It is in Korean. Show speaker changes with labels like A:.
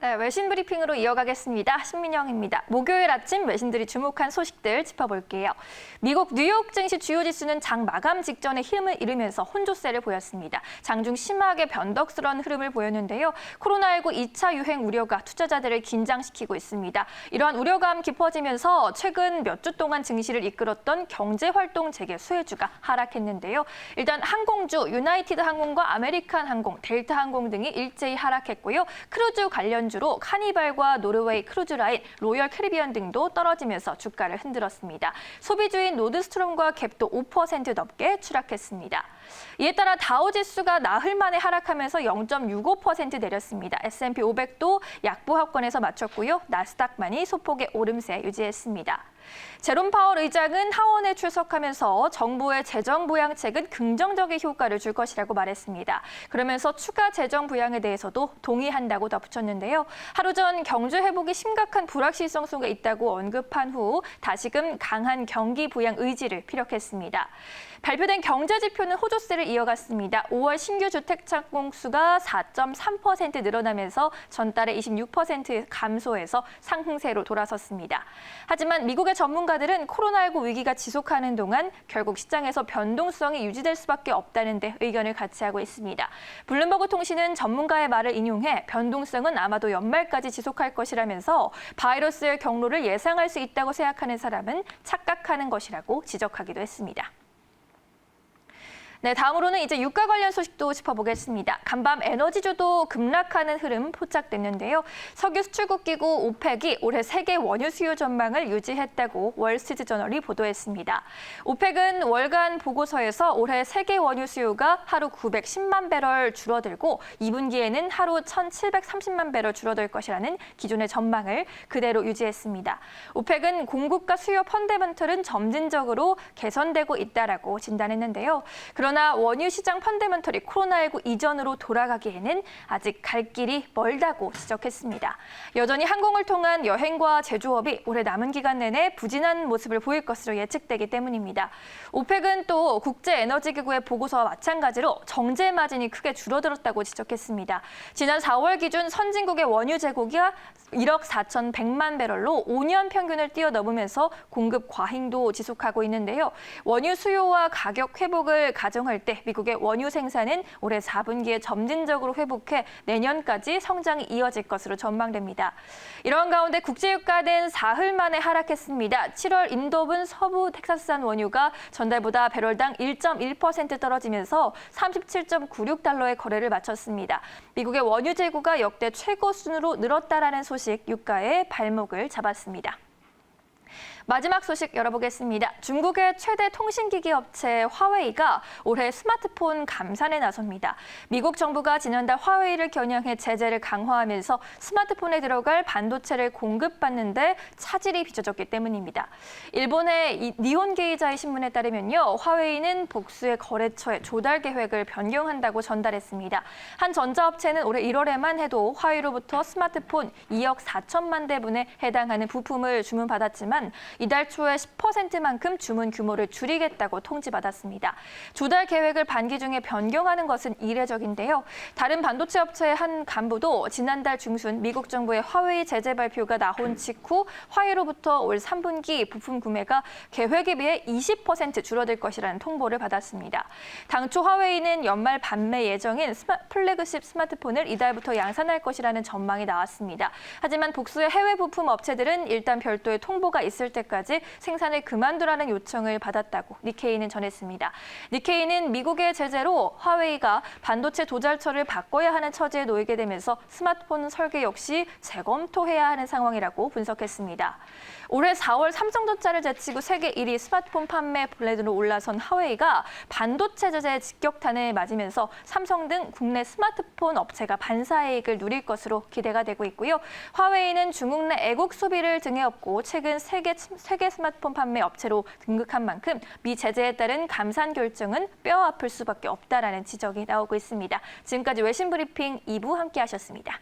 A: 네, 외신 브리핑으로 이어가겠습니다. 신민영입니다. 목요일 아침 외신들이 주목한 소식들 짚어볼게요. 미국 뉴욕 증시 주요 지수는 장 마감 직전에 힘을 잃으면서 혼조세를 보였습니다. 장중 심하게 변덕스러운 흐름을 보였는데요. 코로나19 2차 유행 우려가 투자자들을 긴장시키고 있습니다. 이러한 우려감 깊어지면서 최근 몇 주 동안 증시를 이끌었던 경제활동 재개 수혜주가 하락했는데요. 일단 항공주 유나이티드 항공과 아메리칸 항공, 델타 항공 등이 일제히 하락했고요. 크루즈 관련주로 카니발과 노르웨이 크루즈라인, 로열 캐리비안 등도 떨어지면서 주가를 흔들었습니다. 소비주인 노드스트롬과 갭도 5% 넘게 추락했습니다. 이에 따라 다우지수가 나흘 만에 하락하면서 0.65% 내렸습니다. S&P 500도 약보합권에서 맞췄고요. 나스닥만이 소폭의 오름세 유지했습니다. 제롬 파월 의장은 하원에 출석하면서 정부의 재정 부양책은 긍정적인 효과를 줄 것이라고 말했습니다. 그러면서 추가 재정 부양에 대해서도 동의한다고 덧붙였는데요. 하루 전 경제 회복이 심각한 불확실성 속에 있다고 언급한 후 다시금 강한 경기 부양 의지를 피력했습니다. 발표된 경제 지표는 호조세를 이어갔습니다. 5월 신규 주택 착공수가 4.3% 늘어나면서 전달에 26% 감소해서 상승세로 돌아섰습니다. 하지만 미국의 전문가들은 코로나19 위기가 지속하는 동안 결국 시장에서 변동성이 유지될 수밖에 없다는 데 의견을 같이 하고 있습니다. 블룸버그 통신은 전문가의 말을 인용해 변동성은 아마도 연말까지 지속할 것이라면서 바이러스의 경로를 예상할 수 있다고 생각하는 사람은 착각하는 것이라고 지적하기도 했습니다. 네, 다음으로는 이제 유가 관련 소식도 짚어보겠습니다. 간밤 에너지주도 급락하는 흐름 포착됐는데요. 석유 수출국 기구 오펙이 올해 세계 원유 수요 전망을 유지했다고 월스트리트저널이 보도했습니다. 오펙은 월간 보고서에서 올해 세계 원유 수요가 하루 910만 배럴 줄어들고 2분기에는 하루 1,730만 배럴 줄어들 것이라는 기존의 전망을 그대로 유지했습니다. 오펙은 공급과 수요 펀더멘털은 점진적으로 개선되고 있다라고 진단했는데요. 그러나 원유 시장 펀더멘털이 코로나19 이전으로 돌아가기에는 아직 갈 길이 멀다고 지적했습니다. 여전히 항공을 통한 여행과 제조업이 올해 남은 기간 내내 부진한 모습을 보일 것으로 예측되기 때문입니다. 오펙은 또 국제에너지기구의 보고서와 마찬가지로 정제 마진이 크게 줄어들었다고 지적했습니다. 지난 4월 기준 선진국의 원유 재고가 1억 4,100만 배럴로 5년 평균을 뛰어넘으면서 공급 과잉도 지속하고 있는데요. 원유 수요와 가격 회복을 가정할 때 미국의 원유 생산은 올해 4분기에 점진적으로 회복해 내년까지 성장이 이어질 것으로 전망됩니다. 이런 가운데 국제유가는 사흘 만에 하락했습니다. 7월 인도분 서부 텍사스산 원유가 전달보다 배럴당 1.1% 떨어지면서 37.96달러의 거래를 마쳤습니다. 미국의 원유 재고가 역대 최고 순으로 늘었다라는 소식 유가의 발목을 잡았습니다. 마지막 소식 열어보겠습니다. 중국의 최대 통신기기 업체 화웨이가 올해 스마트폰 감산에 나섭니다. 미국 정부가 지난달 화웨이를 겨냥해 제재를 강화하면서 스마트폰에 들어갈 반도체를 공급받는데 차질이 빚어졌기 때문입니다. 일본의 니혼게이자의 신문에 따르면요. 화웨이는 복수의 거래처의 조달 계획을 변경한다고 전달했습니다. 한 전자업체는 올해 1월에만 해도 화웨이로부터 스마트폰 2억 4천만 대분에 해당하는 부품을 주문받았지만 이달 초에 10%만큼 주문 규모를 줄이겠다고 통지받았습니다. 조달 계획을 반기 중에 변경하는 것은 이례적인데요. 다른 반도체 업체의 한 간부도 지난달 중순 미국 정부의 화웨이 제재 발표가 나온 직후 화웨이로부터 올 3분기 부품 구매가 계획에 비해 20% 줄어들 것이라는 통보를 받았습니다. 당초 화웨이는 연말 판매 예정인 플래그십 스마트폰을 이달부터 양산할 것이라는 전망이 나왔습니다. 하지만 복수의 해외 부품 업체들은 일단 별도의 통보가 있을 때까지 생산을 그만두라는 요청을 받았다고 니케이는 전했습니다. 니케이는 미국의 제재로 화웨이가 반도체 조달처를 바꿔야 하는 처지에 놓이게 되면서 스마트폰 설계 역시 재검토해야 하는 상황이라고 분석했습니다. 올해 4월 삼성전자를 제치고 세계 1위 스마트폰 판매 브랜드로 올라선 화웨이가 반도체 제재의 직격탄을 맞으면서 삼성 등 국내 스마트폰 업체가 반사이익을 누릴 것으로 기대가 되고 있고요. 화웨이는 중국 내 애국 소비를 등에 업고 최근 세계 스마트폰 판매 업체로 등극한 만큼 미 제재에 따른 감산 결정은 뼈 아플 수밖에 없다라는 지적이 나오고 있습니다. 지금까지 외신 브리핑 2부 함께 하셨습니다.